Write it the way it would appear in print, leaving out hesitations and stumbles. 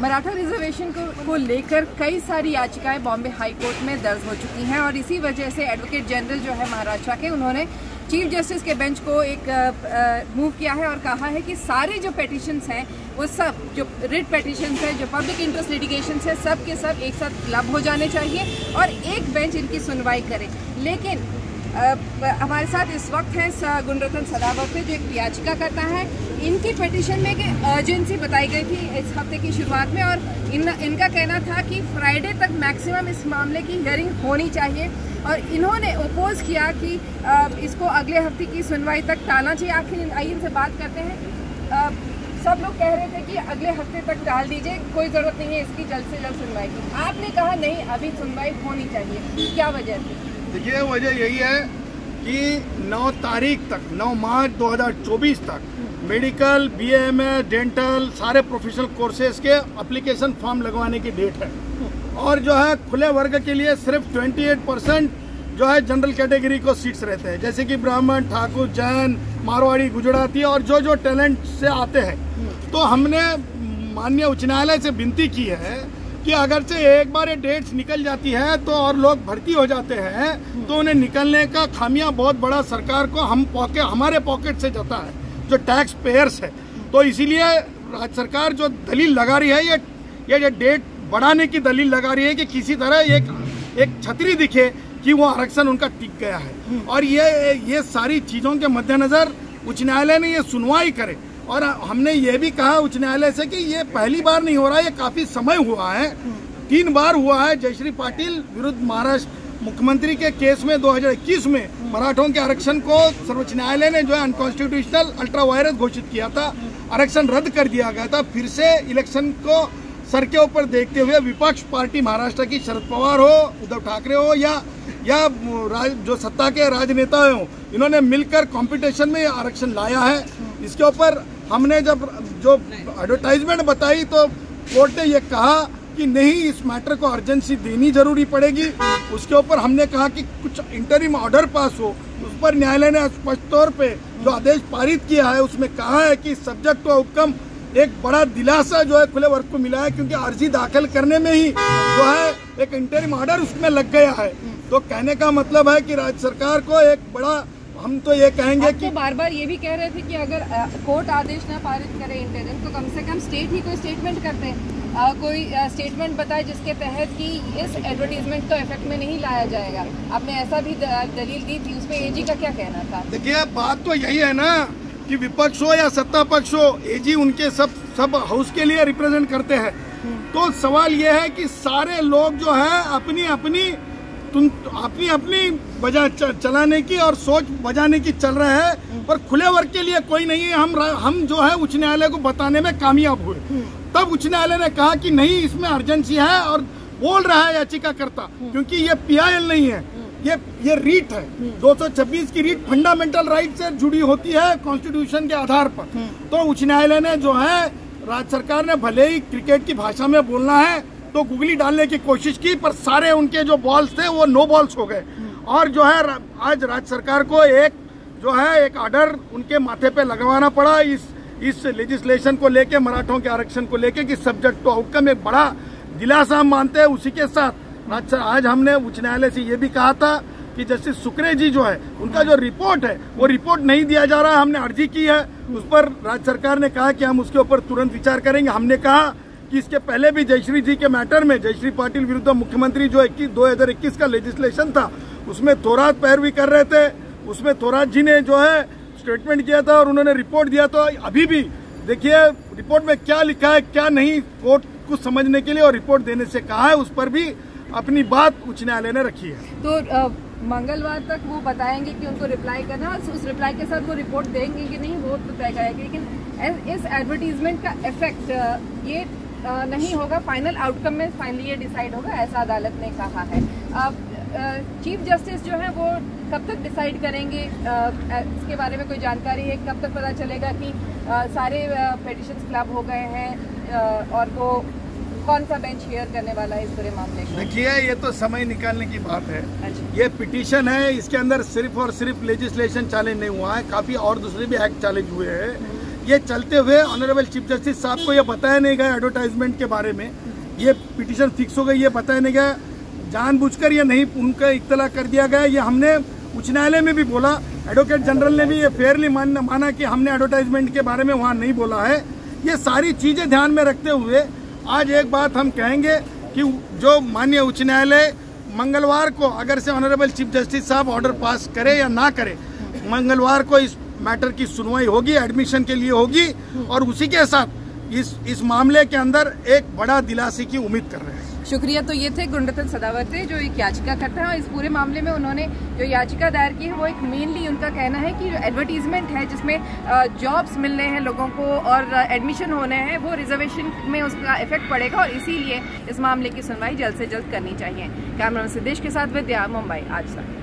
Maratha reservation को लेकर कई सारी याचिकाएं बॉम्बे हाई कोर्ट में दर्ज हो चुकी हैं और इसी वजह से एडवोकेट जनरल जो है महाराष्ट्र के, उन्होंने चीफ जस्टिस के बेंच को एक मूव किया है और कहा है कि सारे जो पेटिशंस हैं वो सब जो रिट पेटिशंस हैं, जो पब्लिक इंटरेस्ट लिटिगेशंस हैं, सब के सब एक साथ क्लब हो जाने चाहिए और एक बेंच इनकी सुनवाई करे। लेकिन हमारे साथ इस वक्त हैं गुणरत्न सदावर्ते जो एक याचिका करता है। इनकी पिटीशन में एक अर्जेंसी बताई गई थी इस हफ्ते की शुरुआत में और इनका कहना था कि फ्राइडे तक मैक्सिमम इस मामले की हियरिंग होनी चाहिए और इन्होंने ओपोज किया कि इसको अगले हफ्ते की सुनवाई तक टालना चाहिए। आखिर आइए इनसे बात करते हैं। सब लोग कह रहे थे कि अगले हफ्ते तक टाल दीजिए, कोई ज़रूरत नहीं है इसकी जल्द से जल्द सुनवाई की। आपने कहा नहीं, अभी सुनवाई होनी चाहिए, क्या वजह थी? देखिए, वजह यही है कि 9 तारीख तक, 9 मार्च 2024 तक मेडिकल, BAMS, डेंटल सारे प्रोफेशनल कोर्सेज के एप्लीकेशन फॉर्म लगवाने की डेट है और जो है खुले वर्ग के लिए सिर्फ 28% जो है जनरल कैटेगरी को सीट्स रहते हैं, जैसे कि ब्राह्मण, ठाकुर, जैन, मारवाड़ी, गुजराती और जो टैलेंट से आते हैं। तो हमने माननीय उच्च न्यायालय से विनती की है कि अगर से एक बार ये डेट्स निकल जाती है तो और लोग भर्ती हो जाते हैं तो उन्हें निकलने का खामियां बहुत बड़ा सरकार को हमारे पॉकेट से जाता है, जो टैक्स पेयर्स है। तो इसीलिए राज्य सरकार जो दलील लगा रही है, ये डेट बढ़ाने की दलील लगा रही है कि किसी तरह एक छतरी दिखे कि वो आरक्षण उनका टिक गया है। और ये सारी चीज़ों के मद्देनजर उच्च न्यायालय ने ये सुनवाई करे और हमने ये भी कहा उच्च न्यायालय से कि ये पहली बार नहीं हो रहा है, ये काफ़ी समय हुआ है, 3 बार हुआ है। जयश्री पाटिल विरुद्ध महाराष्ट्र मुख्यमंत्री के केस में 2021 में मराठों के आरक्षण को सर्वोच्च न्यायालय ने जो है अनकॉन्स्टिट्यूशनल अल्ट्रा वायरस घोषित किया था, आरक्षण रद्द कर दिया गया था। फिर से इलेक्शन को सर के ऊपर देखते हुए विपक्ष पार्टी महाराष्ट्र की शरद पवार हो, उद्धव ठाकरे हो या जो सत्ता के राजनेता हो, इन्होंने मिलकर कंपटीशन में आरक्षण लाया है। इसके ऊपर हमने जब जो एडवर्टाइजमेंट बताई तो कोर्ट ने ये कहा कि नहीं, इस मैटर को अर्जेंसी देनी जरूरी पड़ेगी। उसके ऊपर हमने कहा कि कुछ इंटरिम ऑर्डर पास हो, उस पर न्यायालय ने स्पष्ट तौर पे जो आदेश पारित किया है उसमें कहा है कि सब्जेक्ट टू आउटकम एक बड़ा दिलासा जो है खुले वर्ग को मिला है, क्योंकि अर्जी दाखिल करने में ही जो है एक इंटरिम ऑर्डर उसमें लग गया है। तो कहने का मतलब है कि राज्य सरकार को एक बड़ा, हम तो ये कहेंगे कि बार बार ये भी कह रहे थे कि अगर कोर्ट आदेश न पारित करे इंटरिम तो कम से कम स्टेट ही कोई स्टेटमेंट करते हैं, कोई स्टेटमेंट बताए जिसके तहत कि इस एडवर्टीजमेंट को इफेक्ट में नहीं लाया जाएगा। आपने ऐसा भी दलील दी थी, उसमें AG का क्या कहना था? देखिए, बात तो यही है ना कि विपक्ष हो या सत्ता पक्ष हो, AG उनके सब हाउस के लिए रिप्रेजेंट करते हैं। तो सवाल ये है कि सारे लोग जो है अपनी अपनी वजह चलाने की और सोच बजाने की चल रहे हैं, पर खुले वर्ग के लिए कोई नहीं है। हम जो है उच्च न्यायालय को बताने में कामयाब हुए। तब उच्च न्यायालय ने कहा कि नहीं, इसमें अर्जेंसी है और बोल रहा है याचिकाकर्ता, क्योंकि ये PIL नहीं है, ये रीट है। 226 की रीट फंडामेंटल राइट से जुड़ी होती है कॉन्स्टिट्यूशन के आधार पर। तो उच्च न्यायालय ने जो है, राज्य सरकार ने भले ही क्रिकेट की भाषा में बोलना है तो गुगली डालने की कोशिश की, पर सारे उनके जो बॉल्स थे वो नो बॉल्स हो गए। और जो है आज राज्य सरकार को एक ऑर्डर उनके माथे पे लगवाना पड़ा इस लेजिस्लेशन को लेके, मराठों के आरक्षण को लेके कि सब्जेक्ट टू आउटकम एक बड़ा दिलासा हम मानते हैं। उसी के साथ आज हमने उच्च न्यायालय से ये भी कहा था कि जस्टिस सुक्रे जी जो है, उनका जो रिपोर्ट है वो रिपोर्ट नहीं दिया जा रहा है। हमने अर्जी की है, उस पर राज्य सरकार ने कहा कि हम उसके ऊपर तुरंत विचार करेंगे। हमने कहा कि इसके पहले भी जयश्री जी के मैटर में, जयश्री पाटिल विरुद्ध मुख्यमंत्री जो 2021 का लेजिस्लेशन था, उसमें थोरात पैरवी कर रहे थे। उसमें थोरात जी ने जो है स्टेटमेंट किया था और उन्होंने रिपोर्ट दिया। तो अभी भी देखिए रिपोर्ट में क्या लिखा है क्या नहीं, कोर्ट को समझने के लिए और रिपोर्ट देने से कहा है, उस पर भी अपनी बात उच्च न्यायालय ने रखी है। तो मंगलवार तक वो बताएंगे कि उनको रिप्लाई करना, उस रिप्लाई के साथ वो रिपोर्ट देंगे कि नहीं, वो तो तय करेंगे। लेकिन इस एडवर्टीजमेंट का इफेक्ट ये नहीं होगा, फाइनल आउटकम में फाइनली ये डिसाइड होगा, ऐसा अदालत ने कहा है। चीफ जस्टिस जो है वो कब तक डिसाइड करेंगे, इसके बारे में कोई जानकारी है? कब तक पता चलेगा कि सारे पिटीशंस क्लब हो गए हैं और वो कौन सा बेंच हियर करने वाला है इस पूरे मामले को? देखिए, ये तो समय निकालने की बात है। ये पिटीशन है, इसके अंदर सिर्फ और सिर्फ लेजिस्लेशन चैलेंज नहीं हुआ है, काफी और दूसरे भी एक्ट चैलेंज हुए हैं। ये चलते हुए ऑनरेबल चीफ जस्टिस साहब को ये बताया नहीं गया एडवर्टाइजमेंट के बारे में, ये पिटीशन फिक्स हो गई, ये बताया नहीं गया, जानबूझकर ये नहीं उनका इत्तला कर दिया गया। ये हमने उच्च न्यायालय में भी बोला, एडवोकेट जनरल ने भी ये फेयरली माना कि हमने एडवर्टाइजमेंट के बारे में वहाँ नहीं बोला है। ये सारी चीजें ध्यान में रखते हुए आज एक बात हम कहेंगे कि जो माननीय उच्च न्यायालय मंगलवार को अगर से ऑनरेबल चीफ जस्टिस साहब ऑर्डर पास करे या ना करे, मंगलवार को इस मैटर की सुनवाई होगी, एडमिशन के लिए होगी, और उसी के साथ इस मामले के अंदर एक बड़ा दिलासे की उम्मीद कर रहे हैं। शुक्रिया। तो ये थे गुणरत्न सदावर्ते जो एक याचिका करते हैं, और इस पूरे मामले में उन्होंने जो याचिका दायर की है वो एक मेनली उनका कहना है कि जो एडवर्टीजमेंट है जिसमें जॉब्स मिलने हैं लोगों को और एडमिशन होने हैं, वो रिजर्वेशन में उसका इफेक्ट पड़ेगा, और इसीलिए इस मामले की सुनवाई जल्द से जल्द करनी चाहिए। कैमरामैन सिद्धेश के साथ विद्या, मुंबई आज तक।